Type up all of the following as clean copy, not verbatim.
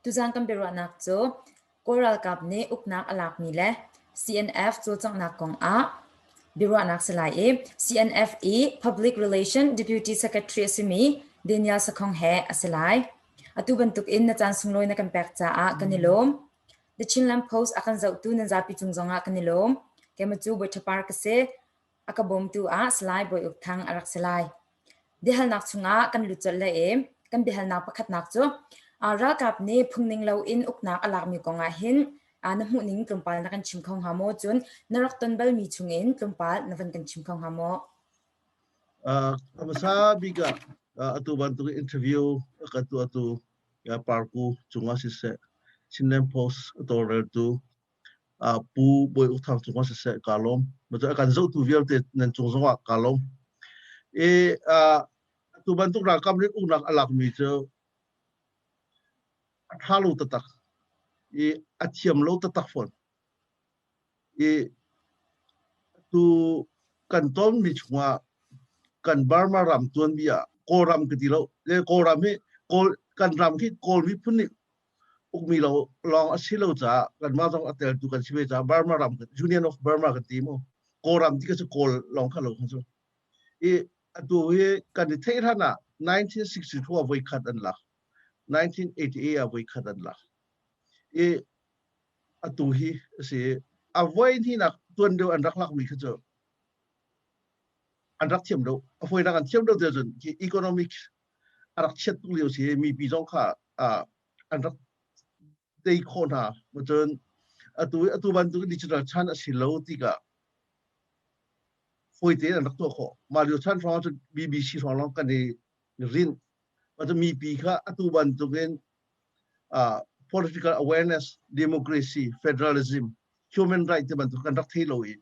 tu jang kan beru nak cho coral cup ne uknak alak mi le CNF cho chang nak kong a beru nak selai e CNF e Public Relation Deputy Secretary Simi Daniel Sakhong he aselai atu bentuk in na chan sungloi na kan pek cha a kanilom the chinlam post akan zau tu na zapi chungjong a kanilom kemachu boi thapar ka se akabom tu a slai boi uk thang arak selai dihal nak chunga kan luchal le e kan bihal nak pakhat nak cho ra kap ne phungning lo in uknak alak mi konga hin na mu ning tlumpal na kan chimkhong hamo chun narak ton bal mi chungin tlumpal na van kan chimkhong hamo amasa biga atu bantu interview atu ya parku chunga sise chinnem post ator tu pu boi uthang chunga sise kalom majo kan zo tu vial te nan chungzonga kalom tu bantu rakam ni unak alak mi cho halu tatak atiam lo tatak fon tu kanton mi chunga kan Burma ram tuan bia koram ketilo le koram hi kol kan ram hi kol mi phuni uk mi lo long asilo cha kan ma jong atel tu kan sibe cha Burma ram Union of Burma kan timo koram ti ka se kol long khalo khaso atu he kan thei thana 1962 voi khat an la 1988 voi khat an la atu hi se avoid hi na tuan do an rak lak mi khacho an rak thiam do phoi na kan thiam do de jun ki economic arak chet tu liu si mi pi jong kha an rak dei khona mo jun atu ban tu digital chan asilo ti ga phoi te an rak to kho ma liu chan from to BBC from long kan ni rin ma to mi pi kha atu ban tu gen political awareness democracy federalism human right te ban tu kan rak thei lo i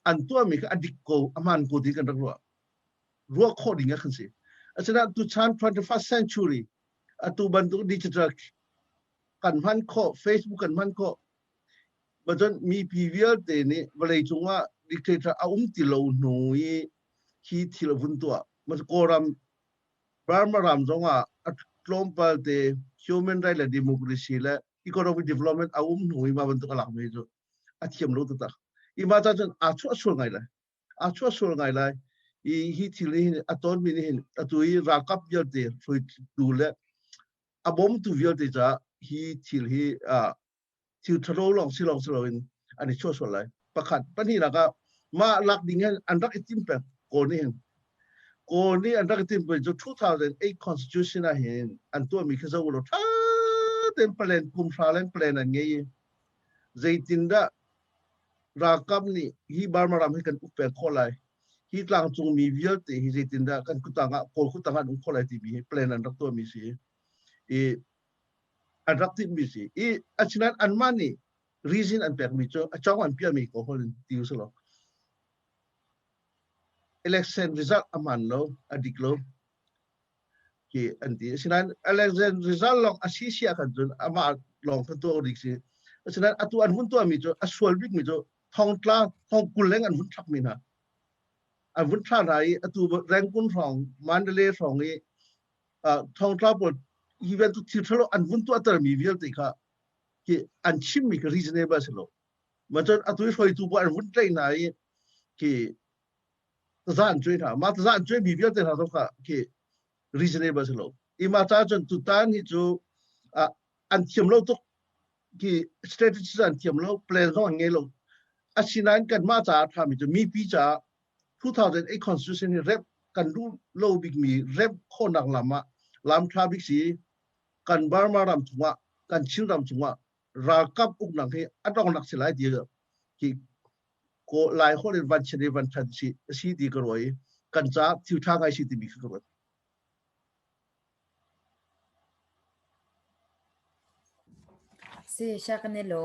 an tu mi kha adik ko aman ko ti kan rak ruwa coding kan si asana tu chan 21st century atu bantu digital kan man ko Facebook kan man ko bajon mi pvl te ni balai chunga dictator ti lo noi hi thil vuntua mas koram Burma ram zonga atlompal te human right la democracy la economic development noi ma bantu kalak me jo athiam lo ta ima ta jon achu asul ngai lai hi thil ni aton mi ni atui rakap yer te foi tu le abom tu vier te cha hi thil hi thil tharo long silong in ani cho so lai pakhat pani la ka ma lak ding an rak itim pe ko ni an rak itim pe jo 2008 constitution a hin an to mi khazo lo tha ten plan kum thalen plan an nge zaitin da rakap ni hi Burma ram hi kan upe kholai hi tlang chung mi vial te hi zaitin da kan kutanga dum kholai ti bi plan an rak to mi si an rak ti mi si achinan an mani reason an pek mi cho achang an pia mi ko hol tiu so lo election result aman lo adiklo ki anti achinan election result long asisia kan jun ama long kan to diksi achinan atu an hun to mi cho aswal big mi cho thong kuleng an hun thak mi na an hun tha rai atu rangkun rong mandale rong ni thong tla po event tu thilo an hun to atar mi vial te kha ki an chim mi reasonable selo majon atu foi tu bo an hun trei nai ki zan trei tha ma zan trei mi vial te tha so kha ki reasonable selo ima ta jon tu tan hi chu an thiam lo to ki strategy an thiam lo plan zo nge lo asinan kan ma cha tha mi chu mi pi cha 2008 constitution rep kan du lo big mi rep khonak lama lam tha big si kan Burma ram chunga kan chin ram chunga rakap uk nang he atong nak silai dia ki ko lai ho le van chene van chan si di ko roi kan cha thiu tha ngai si ti bi ko si shakanelo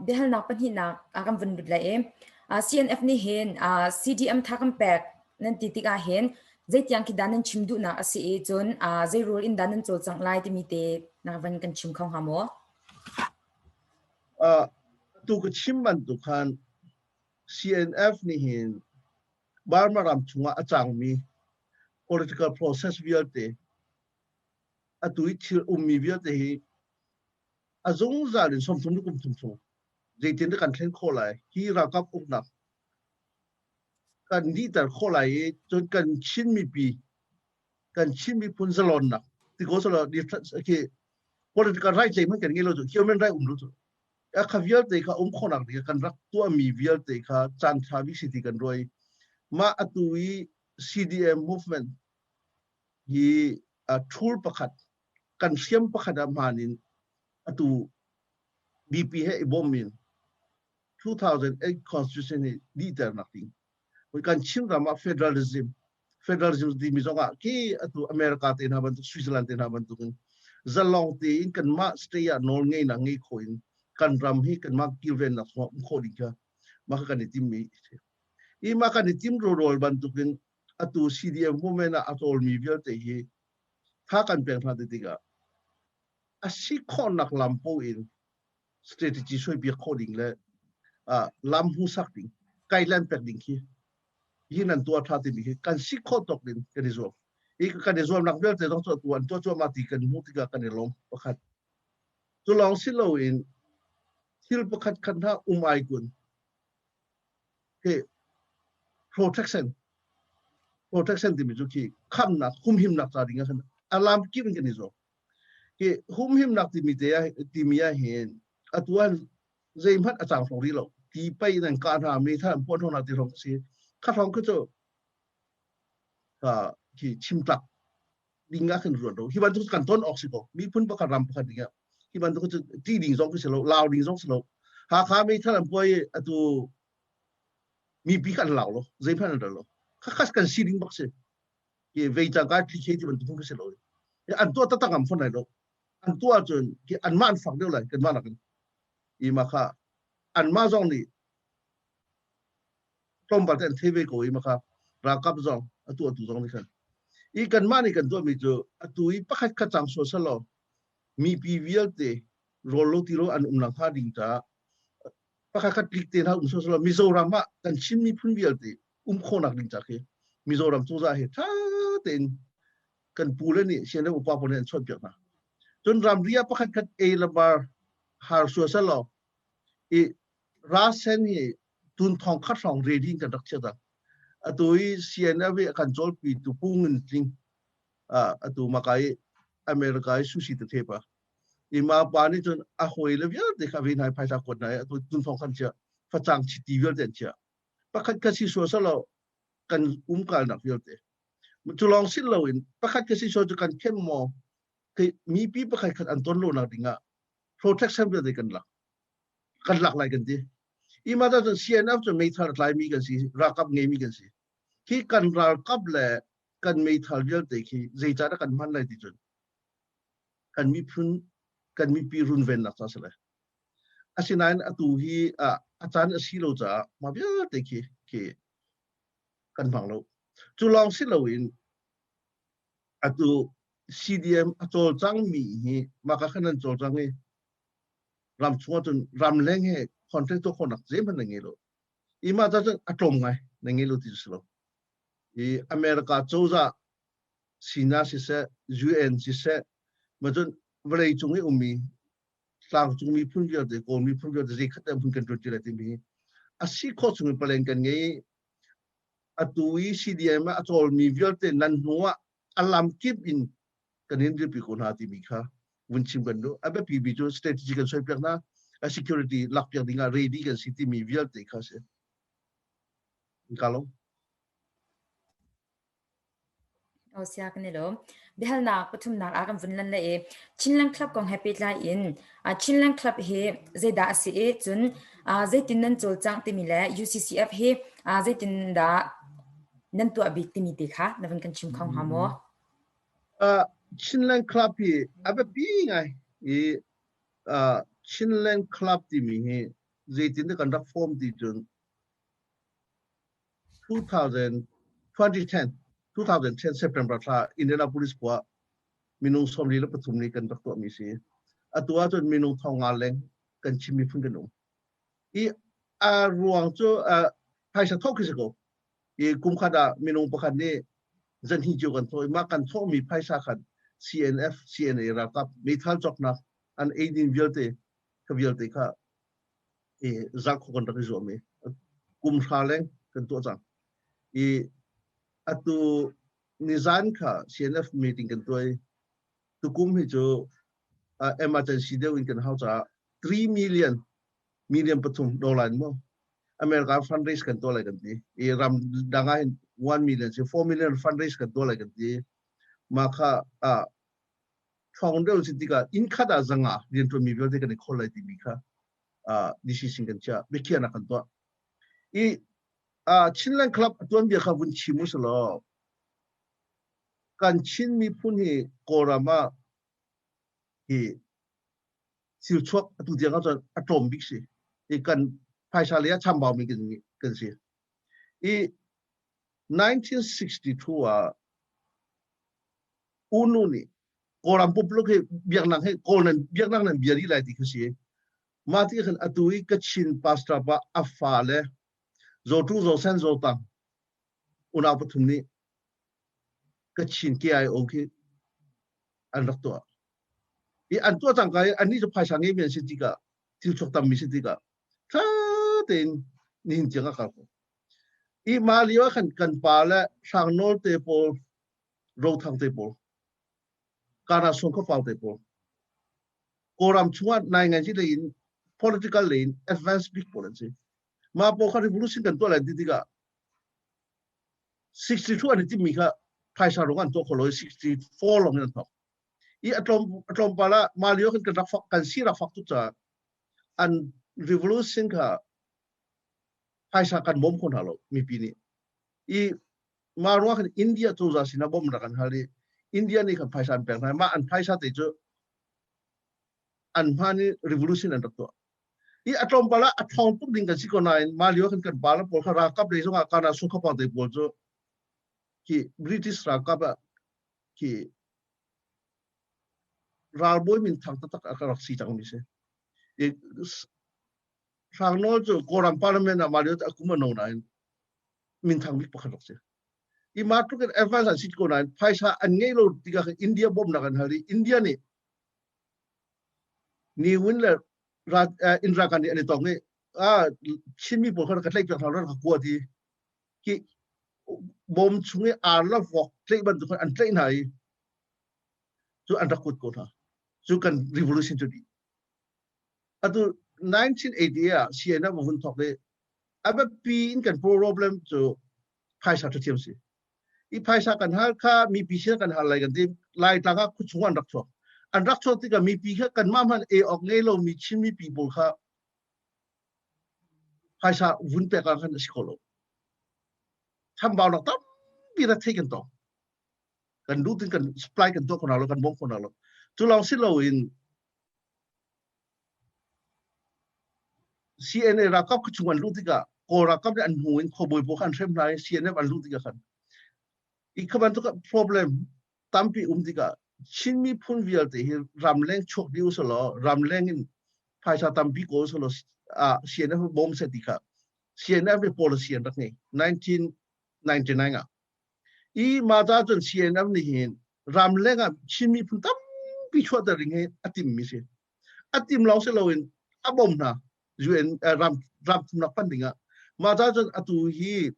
behal nak pan hina akam vun bit la CNF ni hen CDM thakam pek nan titik a hen zaitiang ki danan chimdu na asi e chon zai rol in danan chol chang lai ti mi te na van kan chim khong hamo tu ko chimban tu khan CNF ni hin Burma ram chunga achang mi political process vialte atui thil ummi vialte hi azung za din som tum kum tum so zaitin de kan thlen kholai hi ra kap uk nak kan di tar kholai chon kan chin mi pi kan chin mi pun zalon nak ti ko sala di ke political right le man kan ngelo human right lu a khavial te kha khonak di kan rak tu mi vial te kha chan tha bi city kan roi ma atui CDM movement hi a thul pakhat kan siam pakhat manin atu BP he bomin 2008 constitution ni detail nothing we kan chim rama federalism di mizonga ki atu America te na ban Switzerland te na ban tu zalong te in kan ma stay a nol ngei na ngei coin kan ram hi kan ma given na kho dikha ma kan ni tim mi I ma kan ni tim rol ban tu atu CDM movement na atol mi vial te hi tha kan peng tha te tiga a si khon nak lampo in strategy soi bi coding le lam hu sak ding kailan pek ding ki yin an tua tha ti bi kan si kho tok din kan resolve kan resolve nak bel te dong so tuan to ma ti kan mu ti ga kan lom pakhat tu long si lo in hil pakhat kan tha umai kun ke protection ti mi ju ki kham na hum him nak ta ding kan alam ki bin kan resolve ke hum him nak ti mi te ya ti mi ya hen atuan zai mat achang phong ri lo ti pai nan ka na me tha pon thong na ti thong si kha thong ko cho ki chim tak dinga kan ro do hi ban tu kan ton oxyco mi pun pa ram pa dinga hi ban tu ti ding zong ki lo lao ding zong lo ha kha me tha lam poi atu mi pi kan lao lo zai phan do lo kha khas kan si ding bak se ki ve ta ga ti ke ti ban tu ko se lo an to ta ta ngam phon nai lo an to chun ki an man phak de lai kan ma na kan I ma kha an ma zong ni tom ba ten thebe ko I ma kha ra kap zong atu zong ni kan I kan ma ni kan to mi jo atu I pakhat kha chang so salo mi pi vial te rolo ti ro an na kha ding ta pakhat kha klik te na so salo Mizoram ma kan chin mi phun vial te khonak ding ta ke Mizoram chu za he tha ten kan pu le ni sian le upa pon en chot pyak na chun ram ria pakhat khat e la bar har so salo I ra sen hi tun thong khat thong reading kan dak chata atui CNF control pi tu pungin ting atu makai America susi te thepa I ma pa ni chun a hoi le via de kha vin hai phaisa kot nai atu tun thong khan cha fa chang chi ti vel den cha pakhat ka si so salo kan kal nak vel te chu long sin lo in pakhat ka si so chu kan khem mo ke mi pi pakhat khat an ton lo na dinga protection vel de kan lak lai kan ti I ma da CNF chu me thar lai mi kan si ra kap nge mi kan si ki kan ra kap le kan me thal vel te ki zai cha da kan man lai ti chun kan mi phun kan mi pi run ven nak sa sele asinain atu hi achan asilo cha ma bia te ki kan phang lo chu long si lo in atu CDM atol chang mi hi ma ka khanan chol chang hi ram chunga chun ram leng he contact to khonak je man nge lo I ma ta chun atom ngai nge lo ti slo I America choza Sina si se UN si se ma chun vrei chungi umi sang chung mi phun vel de ko mi phun vel de khat am phun kan ro ti la ti mi asi kho chung palen kan nge atui CDM atol mi vel te nan nuwa alam kip in kan hin ri pi ko na ti mi kha win chim kan do aba pi bi jo strategy kan soi pyak na security lak pyak dinga ready kan city mi vel te kha se kalo o sia kan lo behal na pathum na agam vunlan la e chinlang club kong happy la in a chinlang club he zeda si e chun a zaitin nan chol chang ti mi la UCCF he a zaitin da nan tu abi ti mi ti kha navan kan chim khong hamo Chinland club hi aba pi ngai Chinland club ti mi he zaitin da kan rak form ti chun 2010 September tha Indianapolis kwa minung somli la pathum ni kan rak to mi si atua chun minung thonga leng kan chimi phun kan I ruang cho phaisa thok ki ko I kum khada minung pakhan ni zan hi jo kan thoi ma kan tho mi phaisa khan CNF CNA ra kap mi thal chok na an 18 vialte ka vialte kha e zak khon ta zo me kum thaleng kan to jang e atu nizan kha CNF meeting kan toy tu kum hi jo emergency de win kan hau cha 3 million pathum dollar mo America fundraise kan to lai kan ti e ram danga 1 million se 4 million fundraise kan to lai kan ti ma kha founder sitika in khada zanga rian to mi bel de kan khol lai ti mi kha decision kan cha be khiana kan to e chinlan club tuan bia kha bun chi muslo kan chin mi phun hi korama hi sil chok tu dia ga atom big si e kan paisalia chambao mi kan si e 1962 unu ni koram poplo ke biak nang he konan biak nang nan biari lai ti khasi mati khan atui ka chin pastra pa afale zo tu zo sen zo tang una pathum ni ka chin ke ai okay an rak to i an to tang kai ani jo phaisa nge ben sitika til chok tam mi sitika tha ten nin chenga ka ko i maliwa khan kan pala sang nol te pol ro thang te pol kana song ko pau te pol koram chunga nai ngai ji lein political lane advanced big policy ma po kha revolution kan to la ditika 62 ani ti mi kha phaisa ro kan to kholo 64 long nan to i atom pala maliwa khan kan sira fak tu cha an revolution kha phaisa kan bom kon halo mi pini i marwa kan India to za sina bom ra kan hali India ni kan phaisa an pek na ma an phaisa te jo an phani revolution an to i atom pala athong puk ding kan siko nine malio kan bala pol khara kap le zonga kana su khapa de pol jo ki British ra kap ki ral boy min thang ta tak akarak si chang mi se e sang no jo koram parliament na malio akuma no nine min thang mi pakhat se i matu kan advance an siko nine phaisa an ngei lo tiga India bom na kan hali India ni win le Indra Gandhi ani tong ni chinmi pol kha ka tlek chang thang ka ko ti ki bom chungi arla vok tlek ban tu an tlek nai chu an rakut ko tha chu kan revolution chu di atu 1980 ya siena bun thok le aba pi in kan problem chu phaisa thu thiam si i phaisa kan hal kha mi pi sia kan hal lai kan ti lai ta ka khu chungan rak chok an rak chok ti ka mi pi kha kan ma man e ok ngei lo mi chin mi pi bol kha phaisa vun pe ka kan sikolo tham bao nak tam bi ra taken to kan du tin kan supply kan to kon alo kan bom kon alo tu long si lo in CNA rakap ku chungan lu tika ko rakap an huin ko boy bo kan sem nai CNA an lu tika kan I khaban to problem tampi tika chinmi phun vial te hi ramleng chok diu so lo ramleng in phaisa tampi ko so lo CNA bom se tika CNA be policy an rak nei 1999 I mata jon CNF ni hin ramlenga chimi phun tam pi chwa da ring he atim mi se atim law se lawin abom na UN ram thumna pandinga mata jon atu hi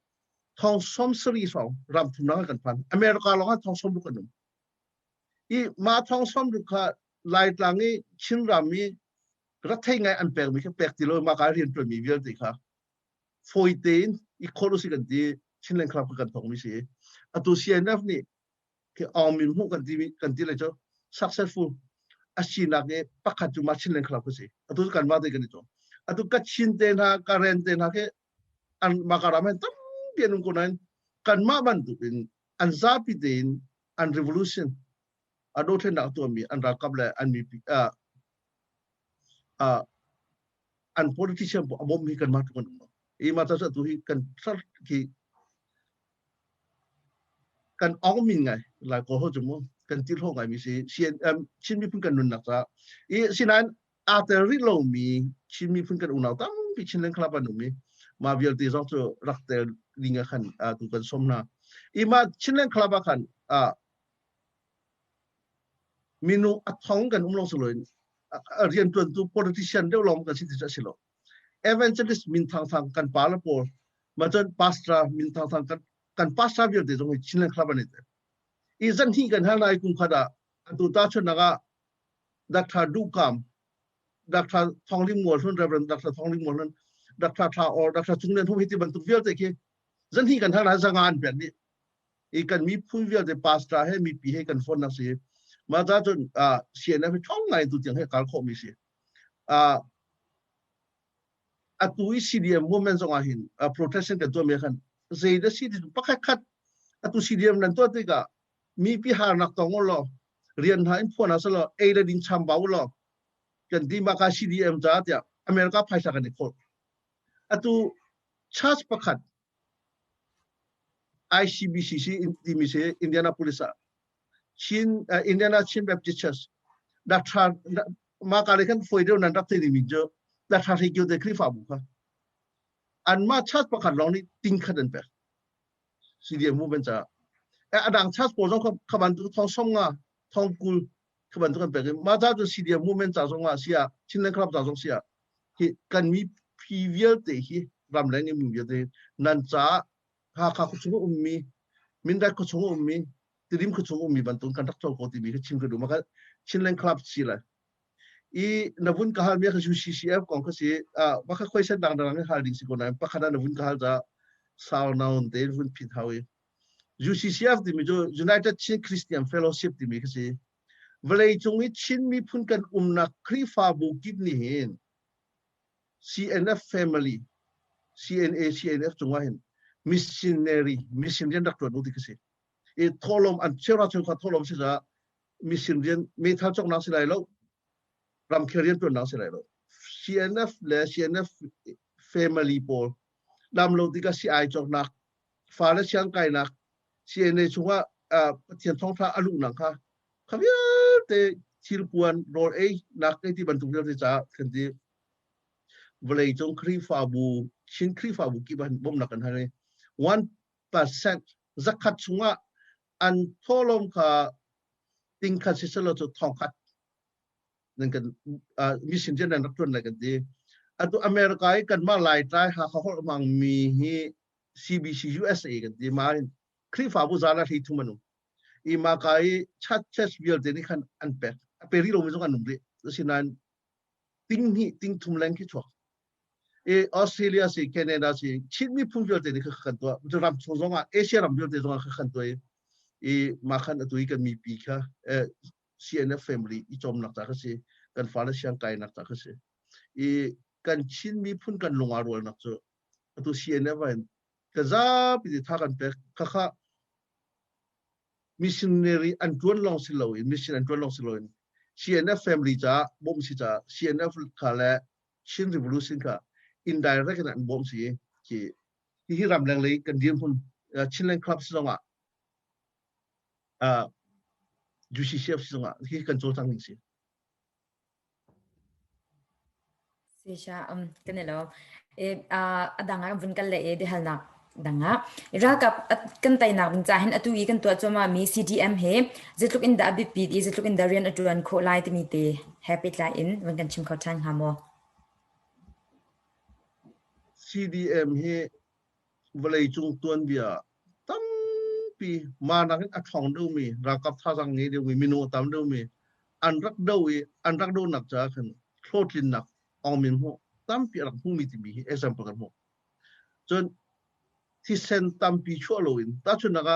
thong som sri so ram thumna kan pan America lo ha thong som lu kan I ma thong som lu kha lai tlangi chin rami rathai ngai an pek mi ke pek ti lo ma ka rian to mi vial ti kha 14 I kholosi kan ti chinlen club kan thong mi se atu CNF ni ke amin hu kan ti le jo successful asina ke pakhat tu machin len khala ko se atu kan ma de kan to atu ka chin te na current te na ke an makaramen tam bian ko nan kan ma ban tu in an zapi din an revolution ado the na to mi an ra kap le an mi an politician bom mi kan ma tu kan I mata sa tu hi kan sar ki kan ong min ngai la ko ho jumo kan til ho ngai mi si chin mi pun kan nun nak sa I sinan after ri lo mi chin mi pun kan unau tam pi chin len khlapa nu mi ma vial ti zo chu rak te linga khan tu kan somna I ma chin len khlapa khan minu athong kan umlong suloin เรียนตัวตัว politician เดี๋ยวลองกันสิที่จะสิโล evangelist มินทางกันปาลปอมาจน pastor มินทางกัน pastor เดียวเดี๋ยวตรงนี้ชินเลนครับนี่อีจันที่กันหานายกุมขดาตุตาชนนักดักทาดูกามดักทาทองลิมมัวชนเรเบรนดักทาทองลิมมัวนั้นดักทาทาออดักทาจุงเนียนทุกหิติบันตุเวียลเตกี้จันที่กันหานายสังงานแบบนี้อีกันมีผู้เวียลเดปาสตราให้มีปีให้กันฟอนนักสิมาจากจนเสียนะไปช่องไหนตุเตียงให้การข้อมีสิตัวCDM movement สงหินprotesting กันตัวเมียกันเสียดสีที่ปักขัดตัวCDM นั้นตัวที่ก็มีพิหารนักตองอลอเรียนหาอินพวนัสลอเอเดดินชัมบาวลอกันที่มาการ CDM จ้าเดียอเมริกาไพ่สักกันอีกคนตัวชาร์จปักขัด ICBCC ที่มีเสียอินเดียนาโพลิสชินอินเดียนาชินแบบจิชส์ดักทามาการเรื่องฟอยเดียวนั้นดักที่มีเจอดักทาที่เกี่ยวกับคลิฟาบุค่ะอันมาชาร์จปักขัดลองนี่ติ้งขัดนั่นเป็น CDM movement จ้าดังชาติโปรต้องขบันตุทองส่งอ่ะทองกุลขบันตุกันไปกันมาจากตัวซีเดียมูเมนต์จากส่งอ่ะเสียชินเลนครับจากส่งเสียที่กันมีพิเวลเตะรำแรงนี่มีเยอะเลยนั่นจ้าข้าคุชงมีมินได้คุชงมีตีริมคุชงมีบันตุกันทักโจโกตีมีก็ชิมกันดูมาก็ชินเลนครับสิละอีนวุนกาลมีก็ชูCCFของก็สิว่าก็ค่อยเส้นดังๆให้ฮาร์ดิงสิคนนั้นปักขนาดนวุนกาลจะสาวนาวน์เดนวุนพิทาว UCCF ที่มีजो United Chin Christian Fellowship ที่มีก็สิเวลาจงนี้ชินมีพุ่นกันนักครีฟาบุกิบนี่เห็น CNF Family CNF จงว่าเห็น Missionary ดักตัวนู้นที่ก็สิทอลมอันเชื่อว่าจงขัดทอลมสิจะ Missionary มีท่าจงนักสิไรแล้วรำเคเรียนตัวนักสิไรแล้ว CNF และ CNF Family พอลำเราที่ก็สิไอจงนักฟ้าและเชียงไก่นักCNA ชัวเทียนท้องท่าอลุนังค่ะขบเตชิลปวนโรเอนักที่บรรทุกเรือที่จะคันที่เวลาจงครีฟาบูชินครีฟาบูกี่บันบ่มนักกันให้1% จักขัดชัวอันทอลมค่ะติงคัดสิสละจุดทองขัดนั่นกันมิสินเจนนักตุนอะไรกันดีอันตัวอเมริกากันมาหลายใจหาเขามังมีฮี CBC USA กันดีมาคลิฟาบุซาลาที่ทุ่มนุอีมาคายชัดเชสเบียลเดนี่ขันอันเป็ดเปรีโลมิจงกันนุ่มเลยสินั้นติ้งทุ่มแรงคิดชัวออสเตรเลียสิแคนาดาสิชิดมีพุ่งเบียลเดนี่คือขันตัวจะรำชงจงอ่ะเอเชียรำเบียลเดจงอ่ะคือขันตัวมาขันตัวอีกันมีปีค่ะCNF family อีจอมนักจากสิกันฟ้าและเชียงไก่นักจากสิกันชิดมีพุ่งกันลงอารมณ์นักจากตัว CNF วันก็จะพิจารณากันไปข้ามิชชันนารีอันจวนลองสิลอยมิชชันอันจวนลองสิลอย CNF family จ้าบ่มสิจ้า CNF ค่ะและชิน revolution ค่ะ indirect กันบ่มสิที่รำแรงเลยกันเดียมพุ่นชินแรงครับสิตรงUCCF สิตรงที่กันโจทย์ทางนี้สิชากันเนี่ยแล้วดังกันวุ่นกันเลยเดี๋ยวนักดังรักกับกันไตนักบินจ่าเห็นอตุยกันตัวจมามี CDM เฮจิตลุกอินดาบิปีดีจิตลุกอินดาเรียนอจวนโคไลต์มีเตแฮปปี้ไลน์อินวันกันชิมเขาทางหาโม CDM เฮเวลาจงตัวนเบียตั้มปีมานักอัดทองดูมีรักกับท่าทางนี้เดี๋ยวมีโนตามดูมีอันรักดูหนักจ้าขึ้นโคตรหนักเอามินหัวตั้มปีรักพุ่งมีที่มีเอ็กซ์แอมเปิลกันหัวจนที่เซนตัมปีชั่วโลวินตาชนนัก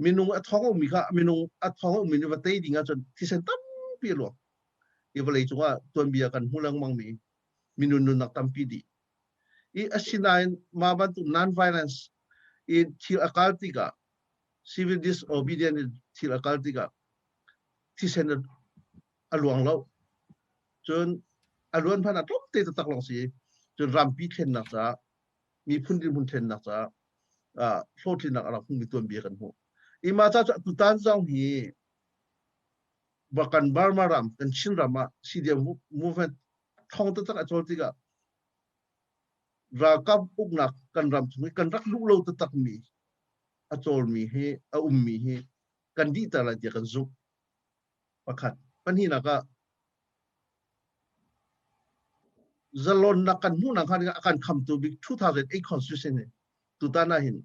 มินุงอัดท้องมีค่ะมินุงอัดท้องมีนวัตถุดิ่งจนที่เซนตัมปีหลวงอีเวลาจงว่าตัวเบียกันหุ่นลังมังมีมินุนนักตัมปีดีอีอาศินายมาบันตุ non-violence อีที่อาการติกา civil disobedience ที่อาการติกาที่เซนอลวงแล้วจนอลวนพันธุ์ทุกเตะตักลงสีจนรำปีเทนนักจ้ามีพุ่นดินพุ่นเทนนักจ้าโฟที่นักอะไรพุ่งมีตัวเบียกันหัวอีมาจ้าตุตันจ้องฮีบักันบาร์มารำกันชินรำมาซีเดียมูฟเมนต์ท่องตักอัจฉริยะรักกับอุกนักกันรำสมัยกันรักลูกเราตักมีอัจฉริยะมีเฮกันดีแต่ละเดียกันซุกประคัดปัญหานัก zalon na kan mu na akan come to big 2008 constitution ni tu tanah hin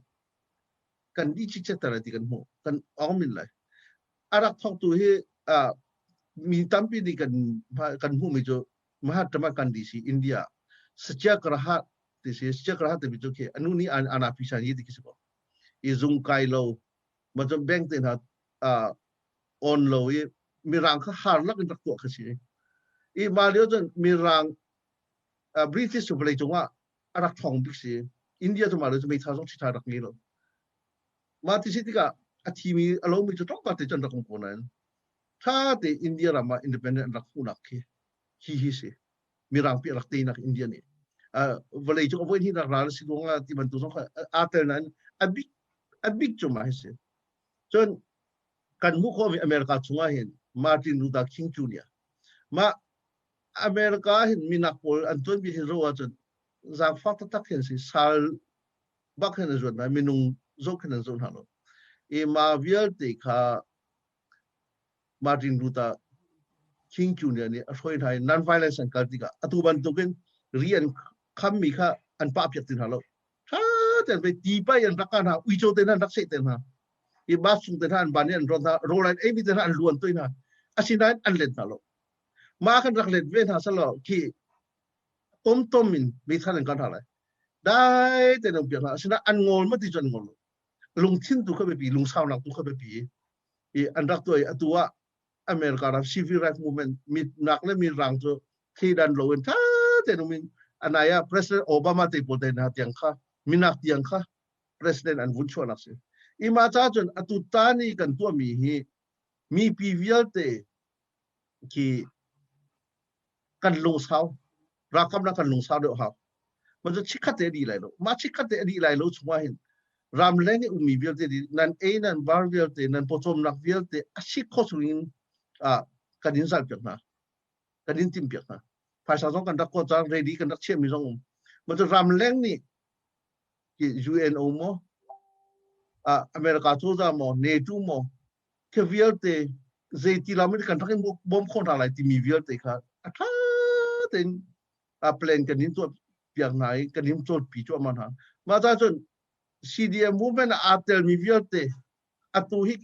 kan di cicet tara di kan mu kan min lai arak thong tu he mi tampi di kan mu mi jo Mahatma Gandhi si India sejak rahat di jo ke anu ni anak pisan ye di kisah izung kai lo macam bank ten on lo ye mirang ka har lak ndak tu kasi malio jon mirang British tu boleh cuma arak thong biksi India tu malu tu mai thasong cita rak ni lo mati si tiga atimi alo mi tu tong pati jon rak komponen tha te India rama independent rak punak ke hi si mirang pi rak te nak India ni boleh cuma boleh ni rak ral si donga ti bantu song alternan abik cuma hese jon kan mu ko Amerika cuma hin Martin Luther King Jr. Ma Amerika hin minakpol Anton bi hero jon zang fakta tak hin si sal bak hin jon na minung zok hin jon halo ma vial te kha Martin Luther King Jr. ni asoi thai non violence and culture atu ban token rian kham mi kha an pa pyak tin halo tha ten be ti pa yan rakan ha ui cho ten rak se ten ha bas sung ten han ban yan ron ha rolan e mi ten han luan toina asinan an len halo ma kan rak let ven ha salo ki tom min mi than kan hala dai te nom pya asina an ngol ma ti jon ngol lung thin tu kha be pi lung sao nak tu kha be pi an rak toi atua America ra civil rights movement mi nak le mi rang to khi dan lo en tha te nom min anaya president Obama te po te na tiang kha minak tiang kha president an vun chona se ima cha jon atu tani kan tu mi pi vial te ki kan lo sao rakam na kan lo sao de haมันจะชิคเตดีเลยลูกมาชิคเตดีเลยลูกช่วยรำเล่งมีเวลเตดีนั่นนั่นบาร์เวลเตนั่นผสมนักเวลเตอาชิคสุรินกันดินสัลเปียกนะกันดินติมเปียกนะภาษาสองกันรักก็จะเรดีกันรักเชื่อมีสองมันจะรำเล่งนี่ที่ UNO มั้งอเมริกาทูตมั้งเนตูมั้งแค่เวลเตเจติลามิดกันทั้งบอมคนอะไรที่มีเวลเตค่ะถ้าเต็นเพลนกันดินตัวyang naik kan him tot pi cho man ha ma ta chon CDM movement atel mi viate atu hi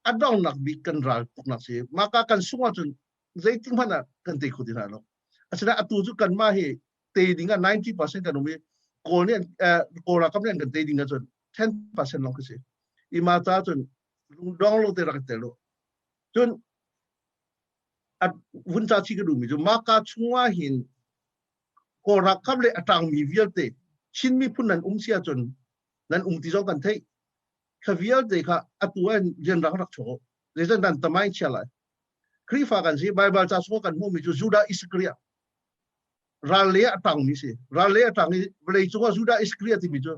adong nak bi kan ral tuk nak se maka kan sunga chon zaiting mana kan te khudina lo asina atu ju kan ma hi te dinga 90% kan umi ko ne ko ra kam ne kan te dinga chon 10% long se I ma ta chon dong lo te rak te lo chon at vun cha chi ka du mi ju maka chunga hin ko rakam le atang mi vialte chin mi pun nan sia chon nan ti jong kan thei kha vialte kha atuan jen rak rak cho le jan dan tamai chala kri fa kan si bible cha so kan mu mi ju juda iskria rale atang mi se rale atang ni ble chu juda iskria ti mi jo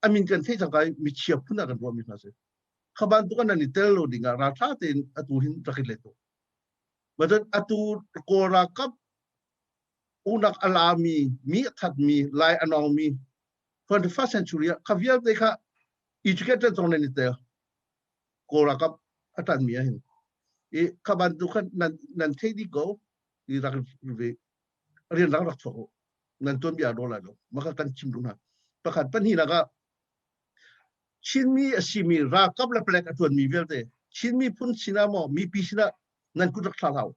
amin kan thei jang kai mi chia pun kan ro mi na se khaban tu kan ni tel lo dinga ra tha ten atu hin rakit le to badan atu ko rakap unak alami mi khat mi lai anong mi 21st century khavial te kha educated zone ni te ko rakap atan mi hin khaban du khan nan thei di go I rak ve rian rak rak tho nan ton bia do la do maka kan chim du na pakhat pan hi la ga chin mi asimi rakap la plek atun mi vel te chin mi pun sinamo mi pisina nan ku rak thalau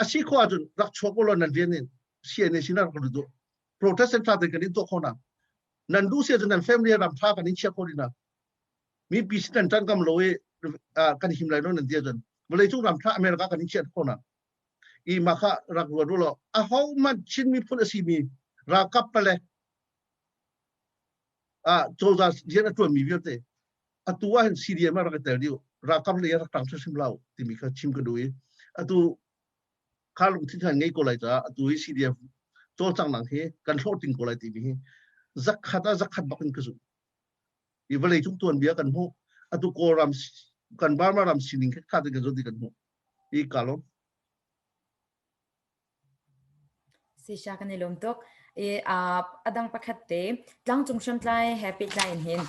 asi ko atun rak choko lo nan rian CNF sinar ko do protestant ta kan to khona nan du se nan family ram tha kan chia ko dina mi bisnan tan kam loe kan him lai no nan dia jan boleh chu ram tha America kan chia khona I maka rak ro lo a how man chin mi pun asimi ra kap pale to za jena to mi viete atua hen CDM ra ka tel ra kap le ra tang sim lau ti mi kha chim ka doi atu kalung ti than ngai ko lai ta atu CDF to chang nang he kan hloting ko lai ti bi zakhat bakin ka su I vale chung tuan bia kan ho atu ko ram kan bar ma ram sining kha ta ga zo di kan ho I kalong si sha kan ilom tok adang pakhatte tlang chungsham tlai happy line hin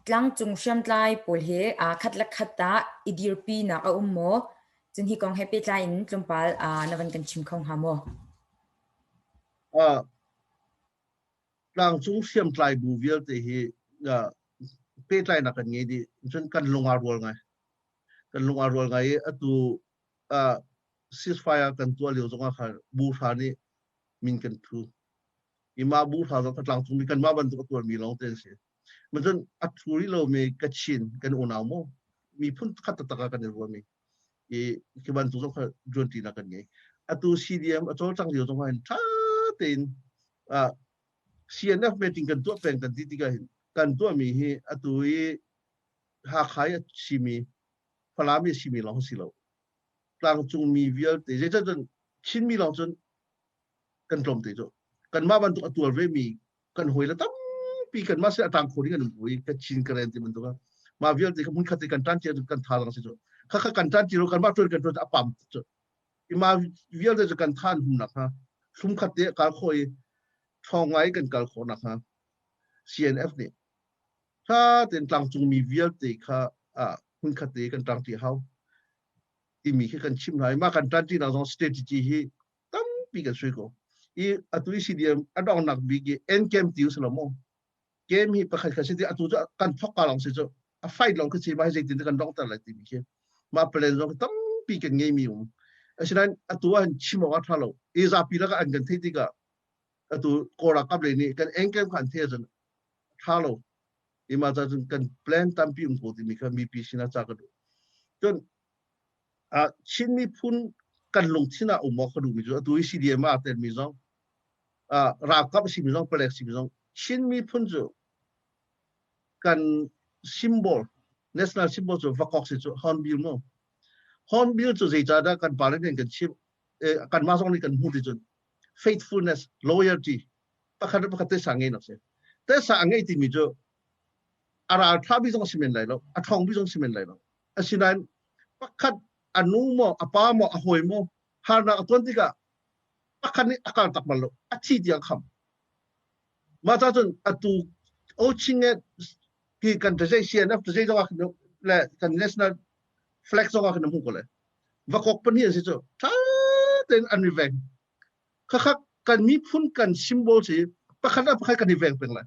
tlang chungsham tlai pol he khat la khata idirpi na a ummo chin hi kong happy line tlumpal nawan kan chim khong hamo đang chung xiêm trai bù viết thì hi pe trai na kan ngi di chun kan lunga rol ngai atu ceasefire kan tua liu zonga kha bu tha ni min kan thu ima bu tha zo katlang chung mi kan ma ban tu tua mi long ten seมันจนอัตรุยเรามีกระชินกันอุณาวโมมีพุ่นขัดตะกากันในรวมมีคือวันทุกสองคนจวนตีนักกันไงอัตุ CDM อัตุจังเดียวตรงนั้นท้าเต็นCNF ไม่ติงกันตัวแปลงกันที่กันกันตัวมีให้อัตุยหาขายชิมีพลามีชิมีลองสิเรากลางจุงมีวิลแต่จะจนชินมีลองจนกันกลมเตจกันมาวันตัวตัวเวมีกันหวยแล้วตั้งปีกันมาเสียต่างคนกันหวยกันชินกันเองที่มันตัวมาวิลแต่เขามุ่งขัดกันตั้งใจกันทารังสิจข้ากันตั้งใจเรากันมาตัวกันตัวอับปั๊มจมาวิลแต่กันท่านหุ่นนักฮะสุ่มขัดเตะการคอยช่องไว้กันการขอนักฮะ CNF เนี่ยถ้าเป็นกลางจุงมีวิลแต่ข้าหุ่นขัดเตะกันตั้งที่เขาที่มีแค่กันชิมหายมากันตั้งที่เราต้อง strategy ให้ตั้งปีกันช่วยก็อีอัตุย CDM อันดองนักบิกเอ็นเกมติวสลามงเกมที่ประคับกันสิที่อัตุจะกันพกกาลังสิจะไฟลองก็สิมาให้จิตกันดองแต่ละทีมีแค่มาเพลนเราตั้งปีกันไงมีฉะนั้นอัตุวันชิมว่าท่าเราจะปีละกันกันที่ก็อัตุโกรักกับเลยนี่กันเอ็นเกมขันเทียนท่าเราอีมาจะกันแพลนตั้งปีอุ่นโพธิมีแค่มีปีสินะจากกันจนชินมีพุ่นกันลงที่น่าอุโมงค์ดูมีจ้ะตัวซีดีเอ็มอาเต็มมีจ้ะราบกับสิมีจ้ะเปล็กสิมีจ้ะชินมีพุ่นจ้ะกันซิมโบล national symbol จ้ะฟักออกสิจ้ะฮอนบิลโน่ฮอนบิลจ้ะใจจ้ะกันปาร์ตี้กันชิมกันมาส่งนี่กันพูดจ้ะ faithfulness loyalty ประคับเตสังเงินนักเสียเตสังเงินที่มีจ้ะอะไรท่าบิจงสิมันไหลแล้วทองบิจงสิมันไหลแล้วฉะนั้นประคับอนุโมอปาโมอหอยโมฮานาตัวนี้ก็ปักคันนี้อาการตักมันโลอัดที่เดียงคำมาจากจนอัตุโอชิงเงที่กันจะใช้ CNF จะใช้จังหวะและกัน national flag จังหวะกันมุ่งกันเลยว่าก็เป็นที่สิจ้ะถ้าเป็นอันนี้แหวงข้ากันมีพุ่นกัน symbol สิปักคันนั้นปักคันกันนี้แหวงเป็นไร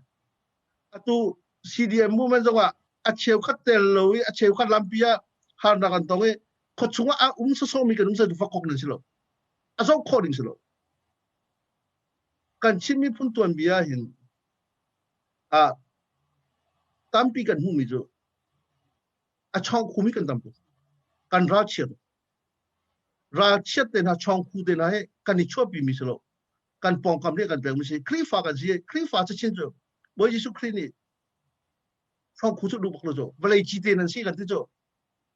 อัตุ CDM movement จังหวะอัดเชลคัดเตลเลยอัดเชลคัดลัมเปียฮานากันตรงนี้เขาชงว่าส่งมีกันจะฟักกันสิโลส่งข้อดิ้งสิโลกันชิมมีพุ่นตัวเบียเห็นตามปีกันหูมิจูช่องคู่มีกันตามตัวกันราเชียเตนะช่องคู่เตนะให้กันนิชั่วปีมิสิโลกันปองคำเรียกกันแปลงไม่ใช่คลีฟ้ากันสิคลีฟ้าจะเช่นจูบอยจิสุคลีนี่ช่องคู่จะดูบักโลจูเวลาจีเตนันสิกันที่จู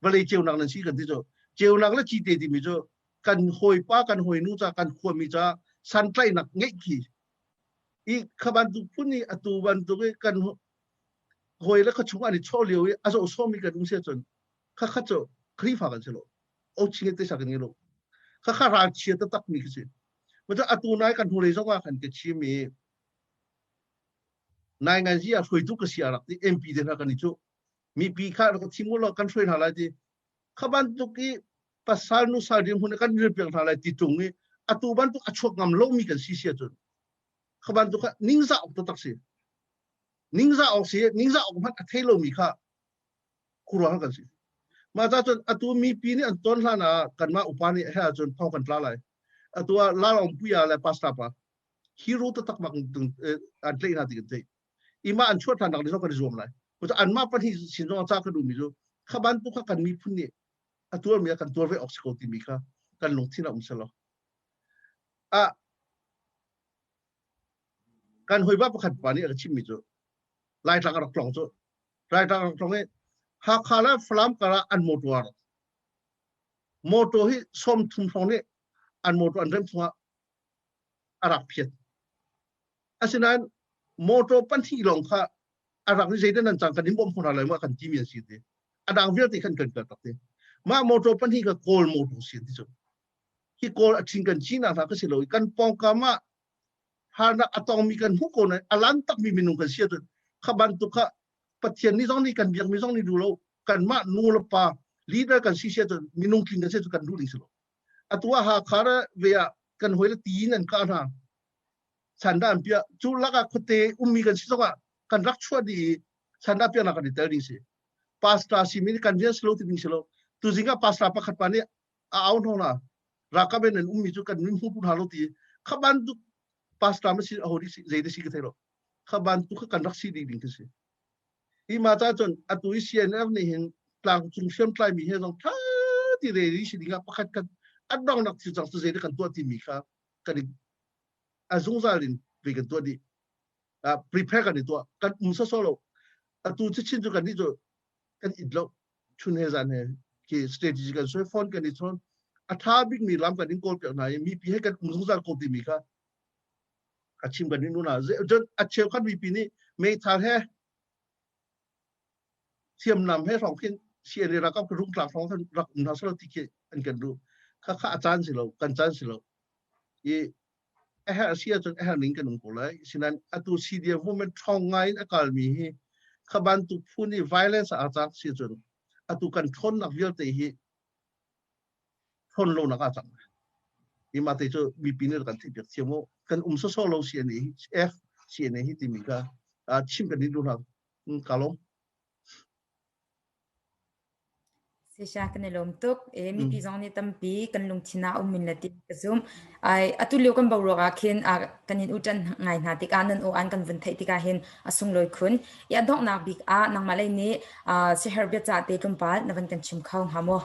เวลาเจ้านักนั่นสิกันที่จ้าเจ้านักแล้วจีเตที่มีจ้ากันหอยป้ากันหอยนู้จ้ากันขวมีจ้าสันไตรนักเงี้ยขี้อีขบันตุพุ่นนี่อัตุบันตุกันหอยแล้วเขาชงอันนี้โชว์เลี้ยวอาจจะโชว์มีกันอุ้งเสียจนข้าจ้าคลีฟ้ากันสิโลโอ้ชิงเตสักกันงี้โลข้าราเชียตตักมีกันสิมันจะอัตุนายกันหอยจังว่ากันเกชิมีนายงานที่หอยทุกข์เสียรักที่ MP เดินทางกันนี่จ้ามีปีข้าเราทิมุลกันช่วยหาอะไรที่ขบันตุกี้ภาษาโนซาดิมคนกันเรียบเรียงหาอะไรที่ตรงนี้อัตุบันตุอัชวกงามโลมีกันสิเสียจนขบันตุค่ะนิ่งซาออกตัวตักเสียนิ่งซาออกเสียนิ่งซาออกมันอัเทโลมีค่ะครัวกันสิมาจากจนอัตุมีปีนี้อันต้นละนะกันมาอุปานี่ให้จนพ่อกันปลาไหลอัตัวลาลองปุยอะไรปัสตาปะฮีโร่ตัวตักมักตึงอันเล่นหาติกันเตยอีมาอันชวดทานดังที่เขากันรวมไหลเพราะอันมาปฏิสินจงจากกันดูมิจูขบันตุค่ะกันมีพุ่นนี่ตัวมีกันตัวไว้ออกสกอติมีค่ะกันลงที่น่าอุ้มเสลกันหอยบ้าประคันปานี่อะไรชิมมิจูไล่ทางกระกล่องจูไล่ทางกระกล่องนี้หากขาแล้วฟลามกระอันโมตัวโมตัวที่ส้มทุ่มทองนี่อันโมตัวอันเริ่มตัวอารักเพียรฉะนั้นโมตัวปั้นที่ลงค่ะอารักที่ใจนั้นจังกันนิ่มบ่มคนอะไรว่ากันจีเมียนสิเดอดังเวียที่กันเกิดตัดเดมาโมโตปันที่ก็โกลโมโตเสียที่สุดที่โกลทิ้งกันจีน่าทักก็เสียเลยกันปองกามาหานักอะตอมมีกันหุกคนนั้นอลันตักมีเมนูกันเสียจนขบันตุกะปฏิญาณนี้ต้องนี่กันเบียงไม่ต้องนี่ดูแล้วกันมานูลปาลีดเดอร์กันเสียจนเมนูกินกันเสียจนกันดูดิสิโลอัตัวหาคาระเวียกันหอยละตีนันกันฮะ sanda ampia chu laka khote ummi kan sisoka kan rak chua di sanda pia na kan di tadi si pasta si mini convenience lo ti silo tu zinga pasta pa khat pani out hona rakaben en ummi chu kan nim hu pu halo ti khaban tu pasta ma si hori si zeide si ke thero khaban tu kan rak si di ding si I mata chon atu CNF ni hin tlang chung sem tlai mi he dong tha ti re ri si dinga pakhat kan adong nak si chang tu zeide kan tu ti mi kha kan azung zalin vi kan tu di prepare kan itu kan umsa solo atu chi chin ju kan ni jo kan idlo chun he zan he ki strategy kan so phone kan itu atha big mi lam kan din kol pe na mi pi he kan umsung zal ko ti mi kha achim kan ni nu na jo acheu kan mi pi ni me tha he siam nam he rong khin sia le ra ka rung tlang thong than rak na so ti ke an kan du kha kha achan si lo kan chan si lo I ha sia chon ha ning kan ko lai sinan atu CDF movement thong ngai akal mi hi khaban tu phuni violence a chak si chon atu kan thon nak vial te hi thon lo na ka chang I ma te cho mi pinir kan ti pek chemo kan so so lo sia ni f sia ni hi ti mi ka a chim kan ni du na kalom se sha kan lom tuk mi pi zong ni tampi kan lung china min la ti zoom ai atu leo kan bawro ga khin a kanin utan ngai na ti kanan o an kan vun thai ti ka hin asung loi khun ya dok na big a nang malai ni se herbe cha te kum pal na van kan chim khau hamo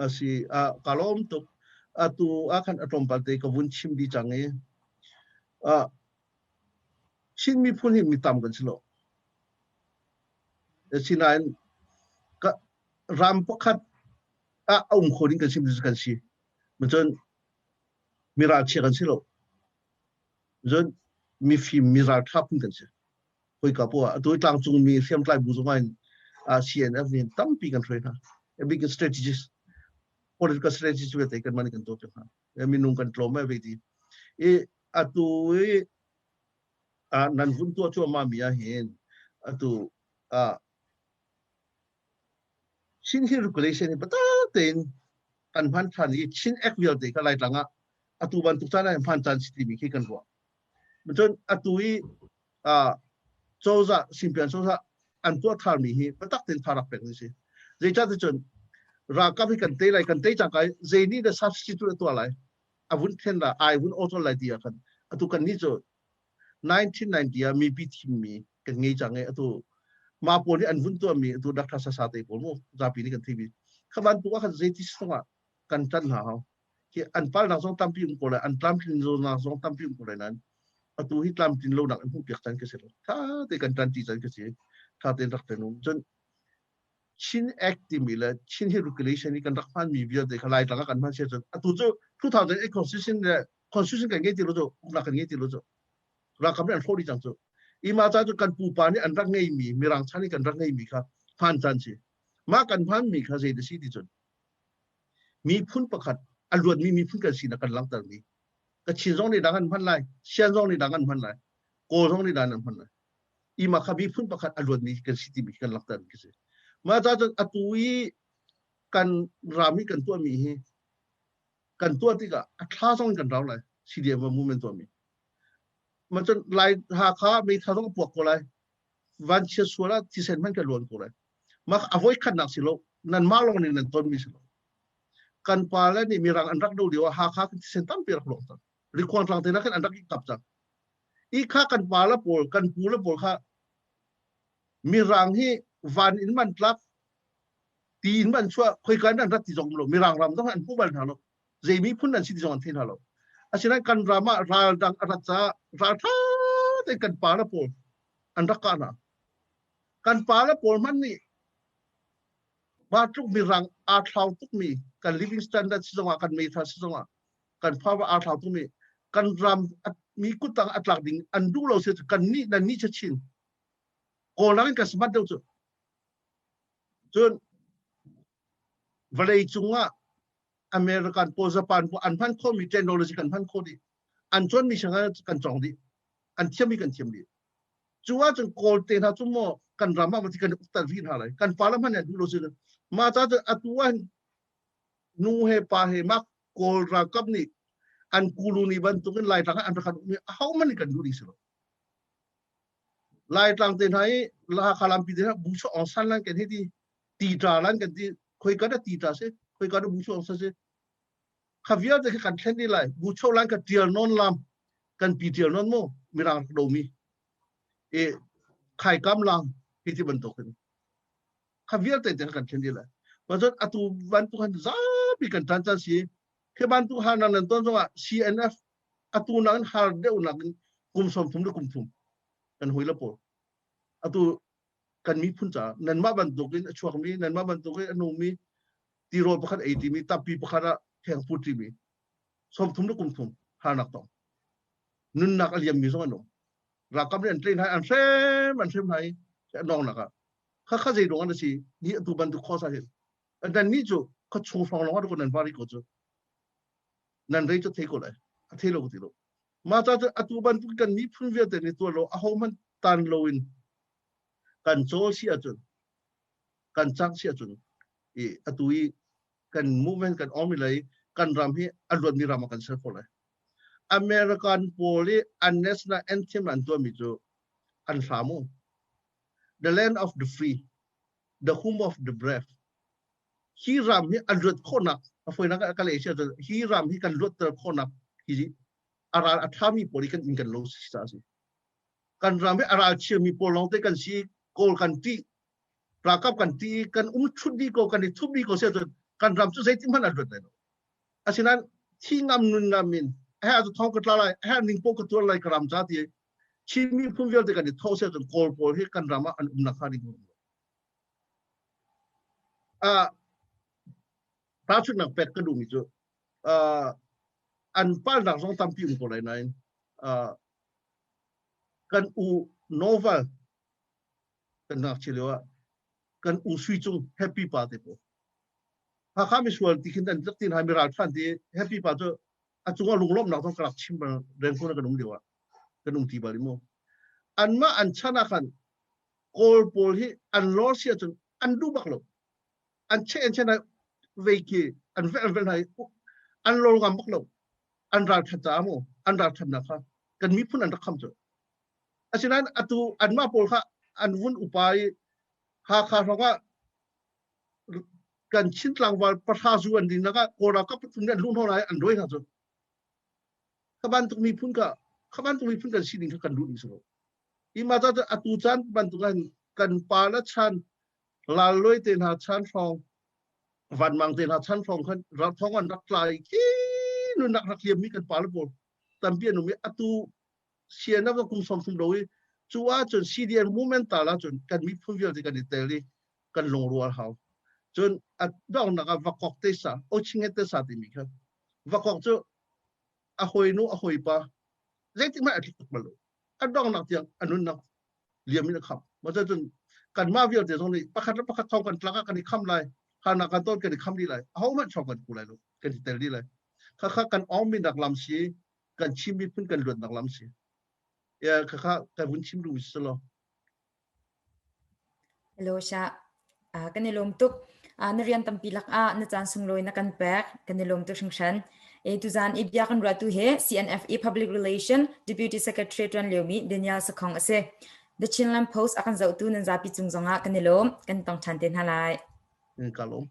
asi kalom tuk atu akan atom palte ka vun chim di change chin mi phun hi mi tam kan silo sinan ka ram pakhat khoding kan sim kan si machon mira che kan silo zon mi fi mira thap kan si hoi ka po tu tlang chung mi fiam tlai bu zong CNF ni tam pi kan thoi na a big strategist political strategist we take kan mani kan to ha mi nung kan tloma ve ti atu nan vun to chu ma mi a hen atu chin hi regulation ni pata ten kan phan than ni chin ek vial te ka lai tlanga atu ban tu chana phan chan city mi ki kan ro mchon atui choza simpian choza an to thar mi hi patak ten tharak pek ni si zecha te chon ra ka bi kan te lai kan te chang kai ze ni the substitute to lai avun then la I wun auto lai dia kan atu kan ni cho 1990 mi pi thim mi kan ngei chang e atu ma po ni an vun to mi tu dak tha sa te ko mo za pi ni kan thi bi khaban tu ka ze ti songa kan tan ha ha ki an pal na song tam pi ko la an tam kin zo na song tam pi ko la nan atu hi tam tin lo nak an hu piak tan ke se tha te kan tan ti chan ke se tha te rak te nu jon chin act ti mi la chin hi regulation ni kan rak phan mi bia de khalai tanga kan phan se jon atu jo 2008 constitution kan nge ti lo jo na kan nge ti lo jo ra kam an thori chang jo I ma cha jo kan pu pa ni an rak ngei mi mirang chani kan rak ngei mi kha phan chan si ma kan phan mi kha ze de si ti jon mi phun pakhat alwat mi phun kan si na kan lang tar mi ka chin zong ni dangan phan lai sian zong ni dangan phan lai ko zong ni dangan phan lai I ma kha mi phun pakhat alwat mi kan si ti mi kan lang tar mi se ma cha jo atui kan rami kan tu mi hi kan tu ti ka athla zong kan raw lai CDF movement to mi ma chon lai ha kha mi tha zong puak ko lai van che suala ti sen man ka lon ko lai ma avoid khan nak silo nan ma long ni nan ton mi silo kan pa la ni mi rang an rak do diwa ha kha ti sen tam pi rak lo ta ri kwang tlang te na kan an rak kap cha I kha kan pa la pol kan pu la pol kha mi rang hi van in man tlak ti in man chua khoi kan nan rat ti jong lo mi rang ram dong an pu ban tha lo ze mi phun nan si ti jong an the lo asina kan rama ra dang arat cha ra tha te kan pa la pol an rak ka na kan pa la pol man ni ba tuk mi rang a thlau tuk mi kan living standard si jong kan me tha si jong kan pa a thlau tuk mi kan ram mi kutang atlak ding an du lo se kan ni nan ni cha chin ko lang ka smat do chu chun valei chunga American po Japan po an phan kho mi technology kan phan kho di an chon mi sanga kan chong di an thiam mi kan thiam di chuwa chung kol te na chumo kan rama ma ti kan uktar vi na lai kan pala man du lo se ma cha atuan nu he pa he mak kol ra kap ni an kuluni ban tu kan lai tang an kan mi how many kan du rislo lai tang ten hai la khalam pi de bu so on san lan kan hedi ti tra lan kan ti khoi ka da ti tra se khoi ka da bu so on sa se khavia de kan thlen ni lai bu so lan ka tial non lam kan pi tial non mo mirang do mi e khai kam lang hi ti ban to kan khavia te kan thlen ni lai Maksud atu bantu kan zabi kan tantan si ke bantu hanan nan ton zonga CNF atu nan har de unak kum som tum de kum tum kan hoila po atu kan mi punca nan ma bantu kin chuak mi nan ma bantu kin anu mi ti ro pakhat 80 mi tapi pakhara theng putri mi som tum de kum tum hanak to nun nak aliam mi zonga no rakam ni an train hai an sem hai nong naka kha jei dong an si ni atu bantu khosa he dan ni jo ko chung fang lo ko nan bari ko jo nan rei cho thei ko lai a thei lo ko ti lo ma ta atu ban tu kan ni phun ve te ni to lo a ho man tan lo in kan cho si a chun kan chang si a chun e atu I kan movement kan om lai kan ram hi alwan mi ram kan ser ko lai American poli an national anthem an to mi jo an famu the land of the free the home of the brave hi ram hi alrut khonak afoi na ka le sia hi ram hi kan lut ter khonak hi ara athami poli kan in kan lo sa si kan ram hi ara chi mi polong te kan si kol kan ti prakap kan ti kan chudi ko kan ni thubi ko sia kan ram chu sei tim han alrut le asinan thi ngam nun ngamin ha zu thong ka lai ha ning po ka tu lai kram cha ti chi mi phum vel te kan ni tho sia kol pol hi kan rama an na kha ni ta chút nặng pet cái đúng chứ anh phải nặng trong tâm phim của lại này cần u novel cần nặng chỉ là cần u suy chung happy party po ha kami sual tikin dan tin ha miral fan di happy party a chunga lunglom nặng trong kalak chim ban ren ko na kan dewa kan ti bali mo an ma an chana kan kol pol hi an lor sia chung an du bak lo an chen na về kia anh vẽ này anh lo ngam bốc lâu anh ra thật giá mồ anh ra thật nạp cần mi phun anh đã không rồi anh nói anh mà bol ha anh vun upai ha ha rồi cần chín lang vào bắt ha du anh đi naga cô cấp phun anh luôn thôi anh đôi rồi các bạn tụi mi phun cả xin đình cần luôn rồi ima ta chan bạn tụi anh cần pa la chan la lôi tiền ha chan phong van mang ten ha chan phong khan rat phong an rak lai ki nu nak rak liam mi kan pal bol tampian nu mi atu siena va kum som doi chuwa chon cdn movement ta la chon kan mi phuvil ti kan iteli kan long rual haw chon at dong na va kok te sa o chinge te sa ti mi khan va kok chu a hoi nu a hoi pa zeti ma atik malo at dong nak tiang anun nak liam mi na kham ma chon kan ma vil te song ni pakhat thong kan tlaka kan kham lai hana kan tot kan kham di lai how much of kan kulai lo kan tel di lai kha kan om min dak lam si kan chim mi phun kan lut dak lam si ya kha kan bun chim du wi lo hello sha kan ni lom tuk na rian tampi lak na chan sung loi na kan pek kan ni lom tuk shan e tu zan ibya kan ra tu he CNFA public relation deputy secretary tran leomi Daniel Sakhong ase the chinlam post akan zau tu nan zapi chung zonga kan ni lom kan tong chan ten halai kalom